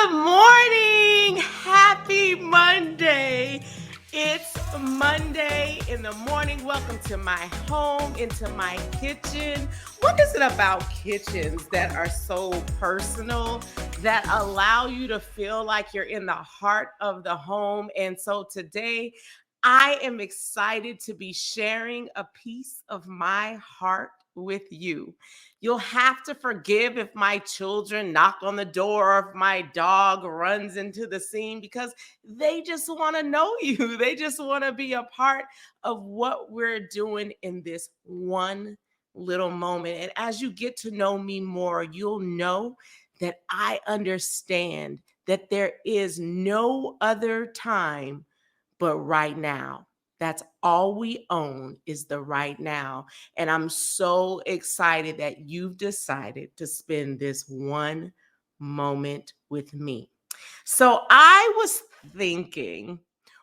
Good morning. Happy Monday. It's Monday in the morning. Welcome to my home, into my kitchen. What is it about kitchens that are so personal, that allow you to feel like you're in the heart of the home? And so today, I am excited to be sharing a piece of my heart with you. You'll have to forgive if my children knock on the door or if my dog runs into the scene because they just want to know you. They just want to be a part of what we're doing in this one little moment. And as you get to know me more, you'll know that I understand that there is no other time but right now. That's all we own is the right now. And I'm so excited that you've decided to spend this one moment with me. So I was thinking,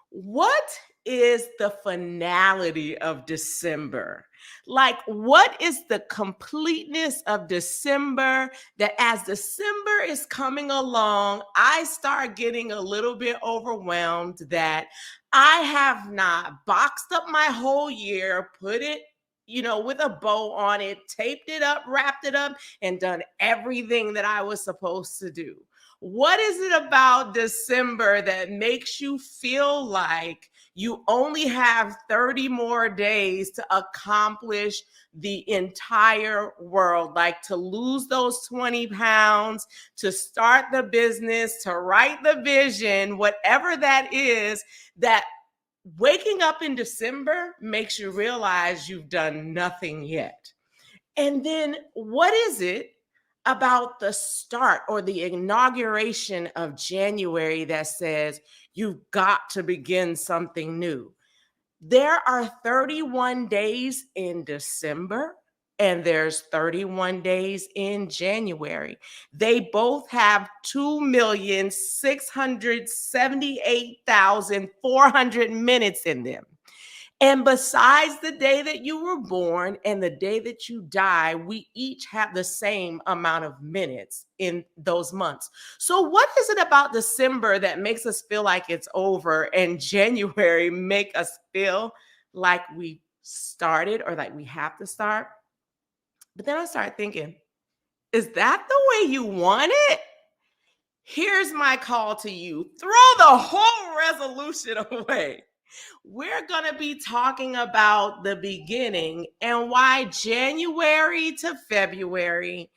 what is the finality of December? Like, what is the completeness of December that as December is coming along, I start getting a little bit overwhelmed that I have not boxed up my whole year, put it with a bow on it, taped it up, wrapped it up, and done everything that I was supposed to do. What is it about December that makes you feel like you only have 30 more days to accomplish the entire world? Like to lose those 20 pounds, to start the business, to write the vision, whatever that is, that waking up in December makes you realize you've done nothing yet. And then what is it about the start or the inauguration of January that says you've got to begin something new? There are 31 days in December and there's 31 days in January. They both have 2,678,400 minutes in them. And besides the day that you were born and the day that you die, we each have the same amount of minutes in those months. So what is it about December that makes us feel like it's over and January make us feel like we started or like we have to start? But then I started thinking, is that the way you want it? Here's my call to you. Throw the whole resolution away. We're going to be talking about the beginning and why January to February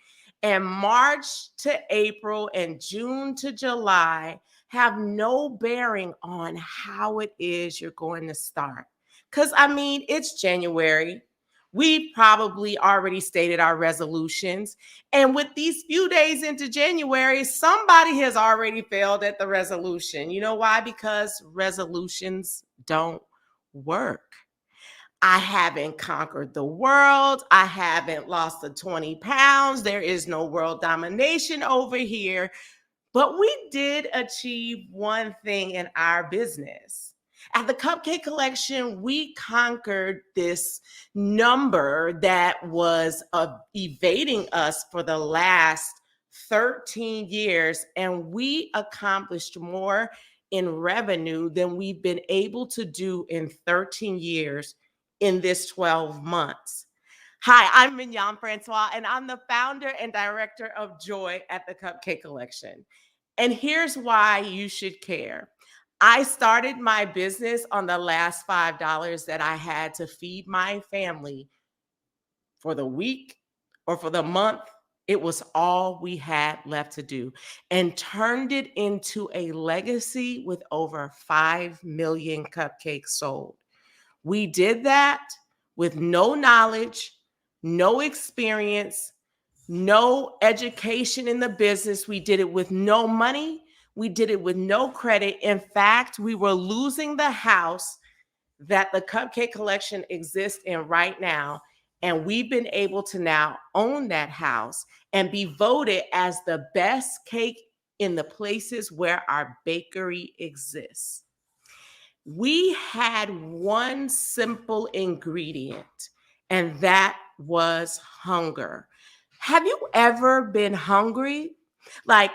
and March to April and June to July have no bearing on how it is you're going to start. Because, it's January. We probably already stated our resolutions. And with these few days into January, somebody has already failed at the resolution. You know why? Because resolutions don't work. I haven't conquered the world. I haven't lost the 20 pounds. There is no world domination over here. But we did achieve one thing in our business. At the Cupcake Collection, we conquered this number that was evading us for the last 13 years, and we accomplished more in revenue than we've been able to do in 13 years in this 12 months. Hi, I'm Mignon Francois, and I'm the founder and director of Joy at the Cupcake Collection. And here's why you should care. I started my business on the last $5 that I had to feed my family for the week or for the month. It was all we had left to do, and turned it into a legacy with over 5 million cupcakes sold. We did that with no knowledge, no experience, no education in the business. We did it with no money. We did it with no credit. In fact, we were losing the house that the Cupcake Collection exists in right now. And we've been able to now own that house and be voted as the best cake in the places where our bakery exists. We had one simple ingredient, and that was hunger. Have you ever been hungry? Like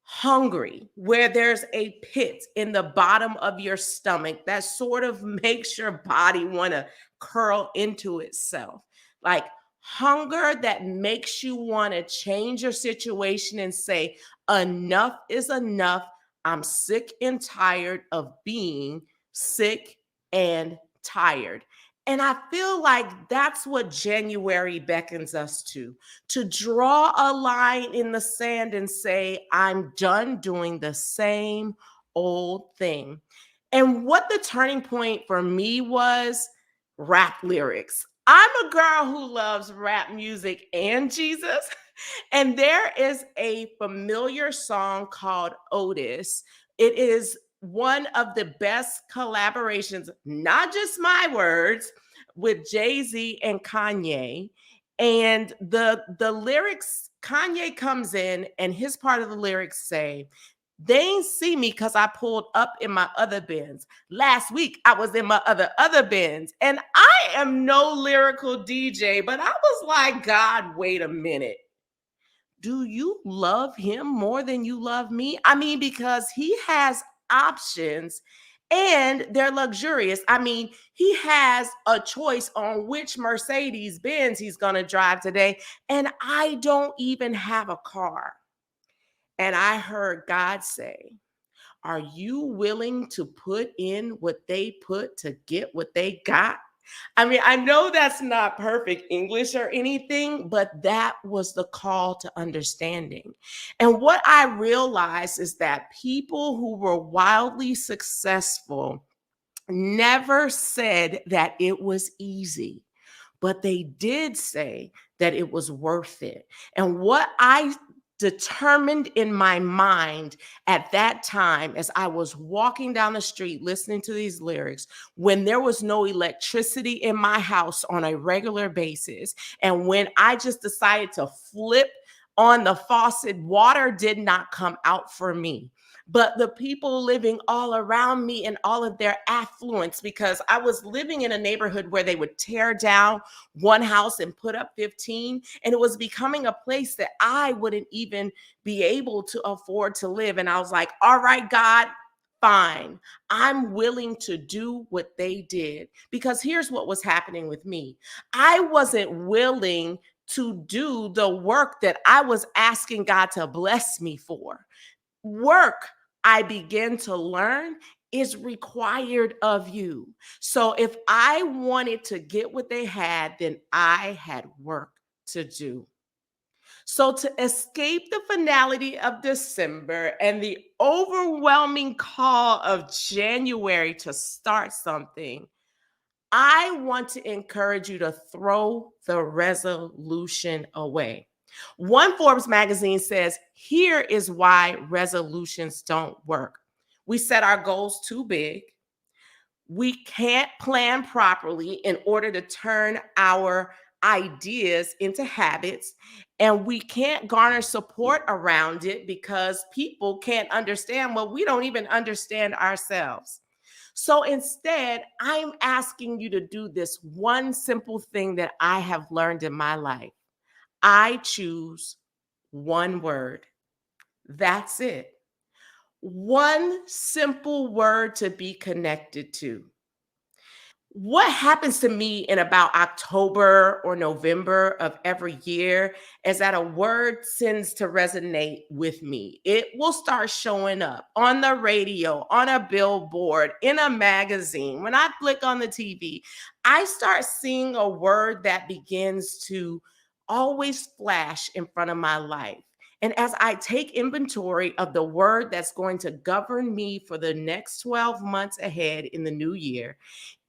hungry, where there's a pit in the bottom of your stomach that sort of makes your body want to curl into itself. Like hunger that makes you want to change your situation and say, enough is enough. I'm sick and tired of being sick and tired. And I feel like that's what January beckons us to draw a line in the sand and say, I'm done doing the same old thing. And what the turning point for me was rap lyrics. I'm a girl who loves rap music and Jesus. And there is a familiar song called Otis. It is one of the best collaborations, not just my words, with Jay-Z and Kanye. And the lyrics, Kanye comes in and his part of the lyrics say, they ain't see me because I pulled up in my other Benz. Last week I was in my other Benz. And I am no lyrical DJ, but I was like, God, wait a minute. Do you love him more than you love me? I mean, because he has options and they're luxurious. I mean, he has a choice on which Mercedes Benz he's going to drive today. And I don't even have a car. And I heard God say, are you willing to put in what they put to get what they got? I mean, I know that's not perfect English or anything, but that was the call to understanding. And what I realized is that people who were wildly successful never said that it was easy, but they did say that it was worth it. And what I determined in my mind at that time, as I was walking down the street listening to these lyrics, when there was no electricity in my house on a regular basis, and when I just decided to flip on the faucet, water did not come out for me. But the people living all around me and all of their affluence, because I was living in a neighborhood where they would tear down one house and put up 15. And it was becoming a place that I wouldn't even be able to afford to live. And I was like, all right, God, fine. I'm willing to do what they did. Because here's what was happening with me. I wasn't willing to do the work that I was asking God to bless me for. Work, I began to learn, is required of you. So if I wanted to get what they had, then I had work to do. So to escape the finality of December and the overwhelming call of January to start something, I want to encourage you to throw the resolution away. One Forbes magazine says, here is why resolutions don't work. We set our goals too big. We can't plan properly in order to turn our ideas into habits. And we can't garner support around it because people can't understand what we don't even understand ourselves. So instead, I'm asking you to do this one simple thing that I have learned in my life. I choose one word. That's it. One simple word to be connected to. What happens to me in about October or November of every year is that a word tends to resonate with me. It will start showing up on the radio, on a billboard, in a magazine. When I flick on the TV, I start seeing a word that begins to always flash in front of my life. And as I take inventory of the word that's going to govern me for the next 12 months ahead in the new year,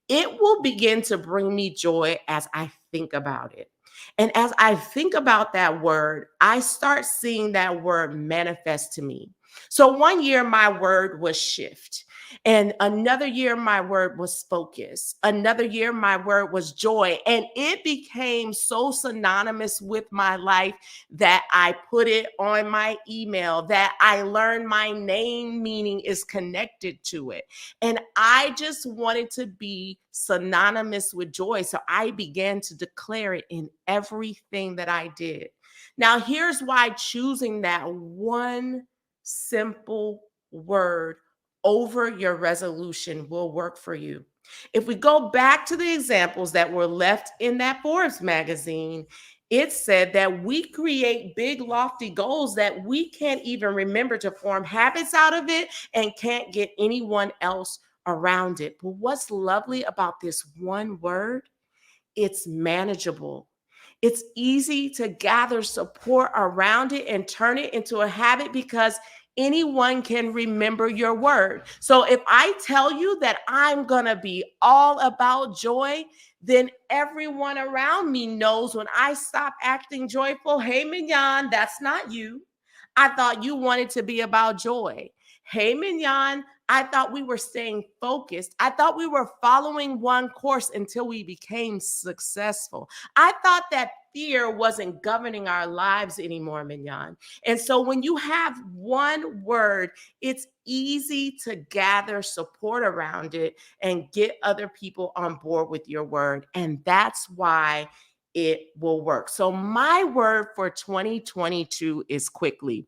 it will begin to bring me joy as I think about it. And as I think about that word, I start seeing that word manifest to me. So one year, my word was shift. And another year, my word was focus. Another year, my word was joy. And it became so synonymous with my life that I put it on my email, that I learned my name meaning is connected to it. And I just wanted to be synonymous with joy. So I began to declare it in everything that I did. Now, here's why choosing that one simple word over your resolution will work for you. If we go back to the examples that were left in that Forbes magazine, it said that we create big, lofty goals that we can't even remember to form habits out of it and can't get anyone else around it. But what's lovely about this one word? It's manageable. It's easy to gather support around it and turn it into a habit because anyone can remember your word. So if I tell you that I'm going to be all about joy, then everyone around me knows when I stop acting joyful, hey, Mignon, that's not you. I thought you wanted to be about joy. Hey, Mignon, I thought we were staying focused. I thought we were following one course until we became successful. I thought that fear wasn't governing our lives anymore, Mignon. And so when you have one word, it's easy to gather support around it and get other people on board with your word. And that's why it will work. So my word for 2022 is quickly.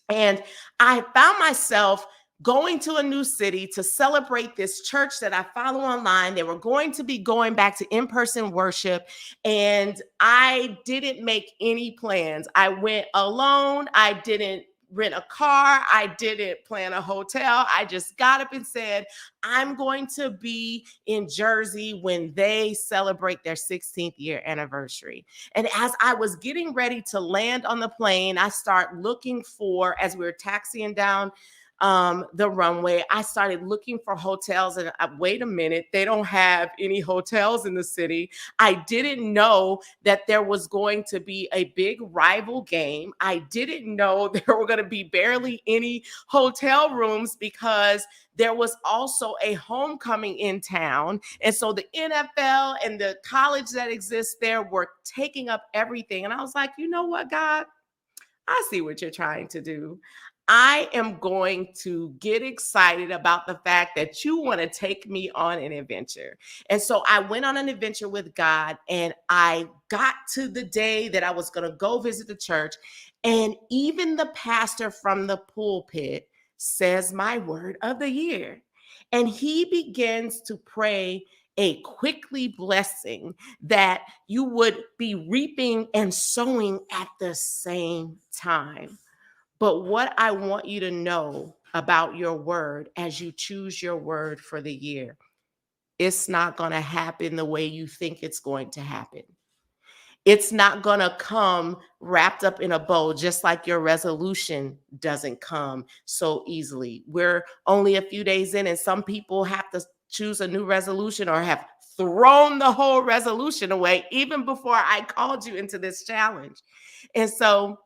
And I found myself going to a new city to celebrate this church that I follow online. They were going to be going back to in-person worship, and I didn't make any plans. I went alone. I didn't rent a car. I didn't plan a hotel. I just got up and said, I'm going to be in Jersey when they celebrate their 16th year anniversary. And as I was getting ready to land on the plane, I start looking for, as we were taxiing down the runway, I started looking for hotels, and wait a minute, they don't have any hotels in the city. I didn't know that there was going to be a big rival game. I didn't know there were going to be barely any hotel rooms because there was also a homecoming in town. And so the NFL and the college that exists there were taking up everything. And I was like, you know what, God? I see what you're trying to do. I am going to get excited about the fact that you want to take me on an adventure. And so I went on an adventure with God, and I got to the day that I was going to go visit the church. And even the pastor from the pulpit says my word of the year. And he begins to pray a quickly blessing that you would be reaping and sowing at the same time. But what I want you to know about your word as you choose your word for the year, it's not going to happen the way you think it's going to happen. It's not going to come wrapped up in a bow, just like your resolution doesn't come so easily. We're only a few days in, and some people have to choose a new resolution or have thrown the whole resolution away even before I called you into this challenge. And so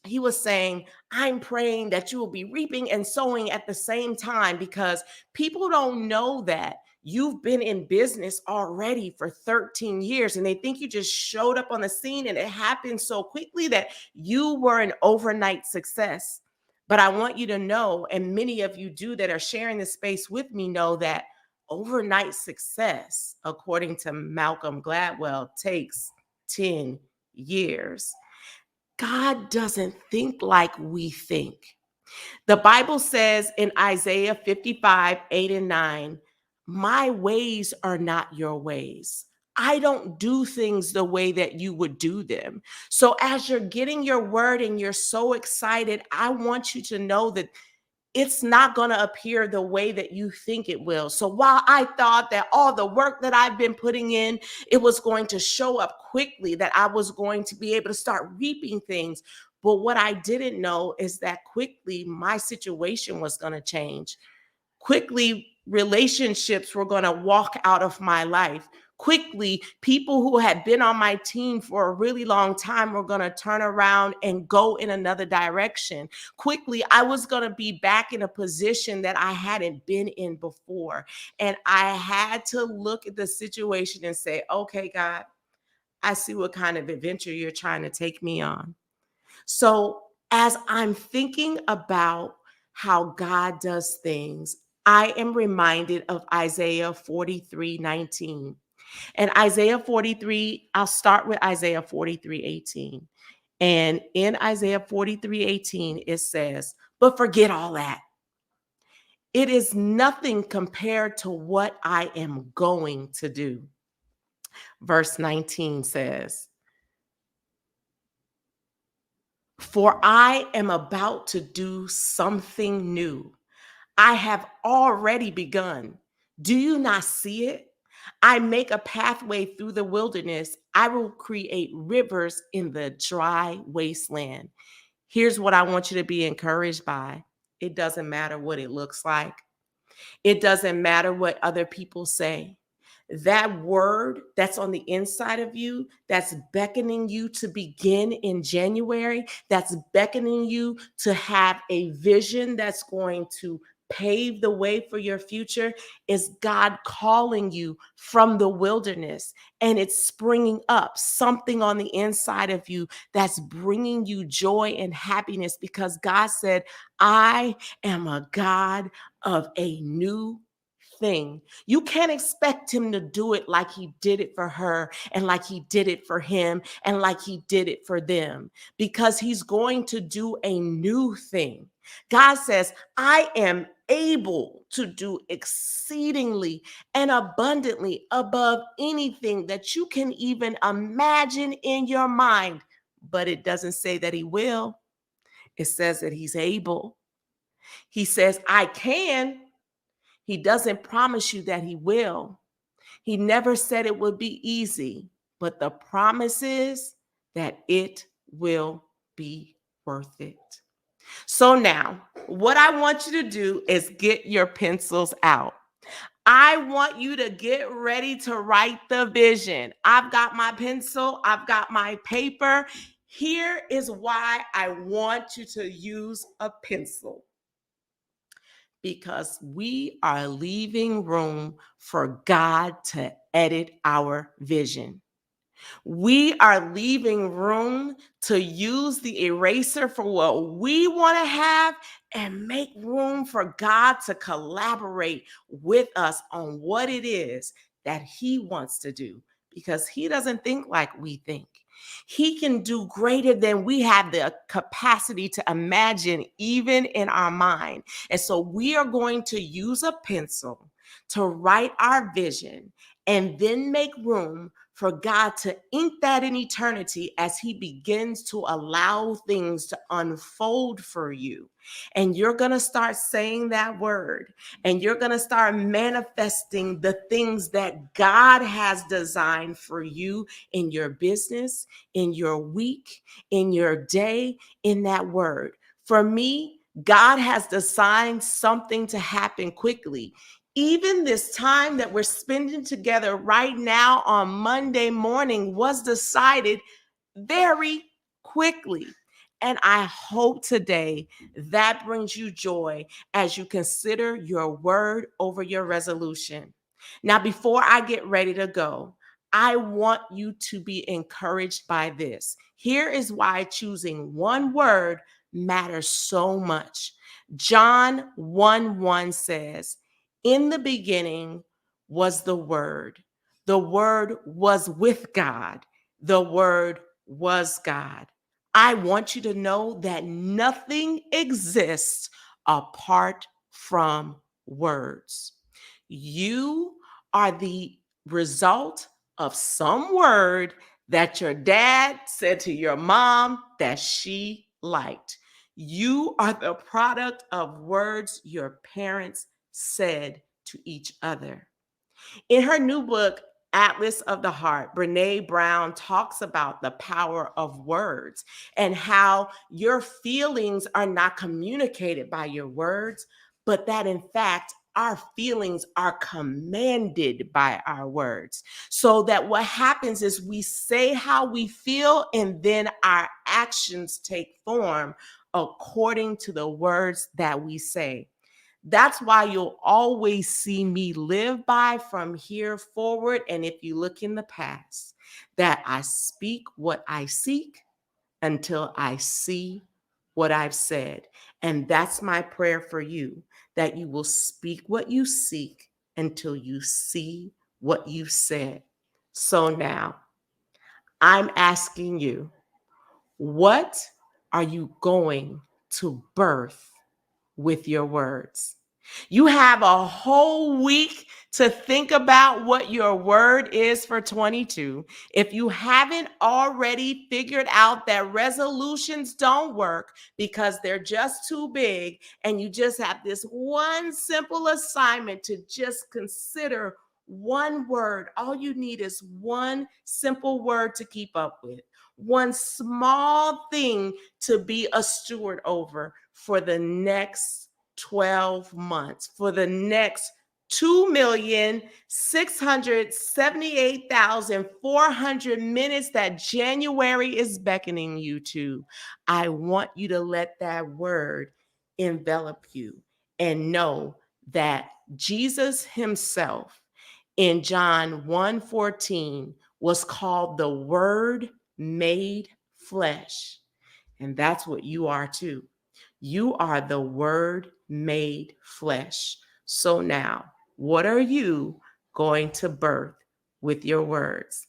he was saying, I'm praying that you will be reaping and sowing at the same time, because people don't know that you've been in business already for 13 years and they think you just showed up on the scene and it happened so quickly that you were an overnight success. But I want you to know, and many of you do that are sharing this space with me, know that overnight success, according to Malcolm Gladwell, takes 10 years. God doesn't think like we think. The Bible says in Isaiah 55, 8 and 9, my ways are not your ways. I don't do things the way that you would do them. So as you're getting your word and you're so excited, I want you to know that it's not going to appear the way that you think it will. So while I thought that all the work that I've been putting in, it was going to show up quickly, that I was going to be able to start reaping things. But what I didn't know is that quickly my situation was going to change. Quickly, relationships were going to walk out of my life. Quickly, people who had been on my team for a really long time were going to turn around and go in another direction. Quickly, I was going to be back in a position that I hadn't been in before. And I had to look at the situation and say, okay, God, I see what kind of adventure you're trying to take me on. So as I'm thinking about how God does things, I am reminded of Isaiah 43:19. And Isaiah 43, I'll start with Isaiah 43:18. And in Isaiah 43:18, it says, But forget all that. It is nothing compared to what I am going to do. Verse 19 says, "For I am about to do something new. I have already begun. Do you not see it? I make a pathway through the wilderness. I will create rivers in the dry wasteland." Here's what I want you to be encouraged by. It doesn't matter what it looks like. It doesn't matter what other people say. That word that's on the inside of you, that's beckoning you to begin in January, that's beckoning you to have a vision that's going to pave the way for your future, is God calling you from the wilderness, and it's springing up something on the inside of you that's bringing you joy and happiness, because God said, "I am a God of a new thing." You can't expect him to do it like he did it for her, and like he did it for him, and like he did it for them, because he's going to do a new thing. God says, "I am able to do exceedingly and abundantly above anything that you can even imagine in your mind." But it doesn't say that he will. It says that he's able. He says, "I can." He doesn't promise you that he will. He never said it would be easy, but the promise is that it will be worth it. So now, what I want you to do is get your pencils out. I want you to get ready to write the vision. I've got my pencil, I've got my paper. Here is why I want you to use a pencil. Because we are leaving room for God to edit our vision. We are leaving room to use the eraser for what we want to have, and make room for God to collaborate with us on what it is that he wants to do, because he doesn't think like we think. He can do greater than we have the capacity to imagine, even in our mind. And so we are going to use a pencil to write our vision, and then make room for God to ink that in eternity as he begins to allow things to unfold for you. And you're going to start saying that word, and you're going to start manifesting the things that God has designed for you in your business, in your week, in your day, in that word. For me, God has designed something to happen quickly. Even this time that we're spending together right now on Monday morning was decided very quickly. And I hope today that brings you joy as you consider your word over your resolution. Now, before I get ready to go, I want you to be encouraged by this. Here is why choosing one word matters so much. John 1:1 says, "In the beginning was the Word. The Word was with God. The Word was God." I want you to know that nothing exists apart from words. You are the result of some word that your dad said to your mom that she liked. You are the product of words your parents said to each other. In her new book, Atlas of the Heart, Brene Brown talks about the power of words, and how your feelings are not communicated by your words, but that in fact, our feelings are commanded by our words. So that what happens is we say how we feel, and then our actions take form according to the words that we say. That's why you'll always see me live by from here forward. And if you look in the past, that I speak what I seek until I see what I've said. And that's my prayer for you, that you will speak what you seek until you see what you said. So now I'm asking you, what are you going to birth with your words. You have a whole week to think about what your word is for 22. If you haven't already figured out that resolutions don't work because they're just too big, and you just have this one simple assignment to just consider one word. All you need is one simple word to keep up with, one small thing to be a steward over for the next 12 months, for the next 2,678,400 minutes that January is beckoning you to. I want you to let that word envelop you and know that Jesus himself in John 1:14 was called the Word made flesh. And that's what you are too. You are the Word made flesh. So now, what are you going to birth with your words?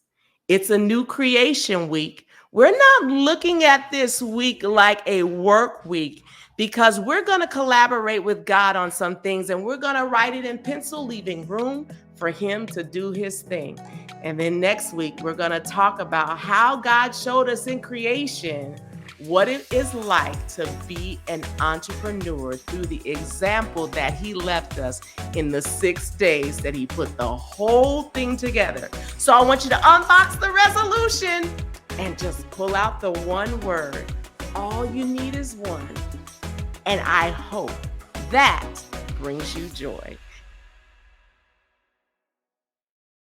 It's a new creation week. We're not looking at this week like a work week because we're going to collaborate with God on some things, and we're going to write it in pencil, leaving room for him to do his thing. And then next week, we're going to talk about how God showed us in creation what it is like to be an entrepreneur through the example that he left us in the 6 days that he put the whole thing together. So I want you to unbox the resolution and just pull out the one word. All you need is one. And I hope that brings you joy.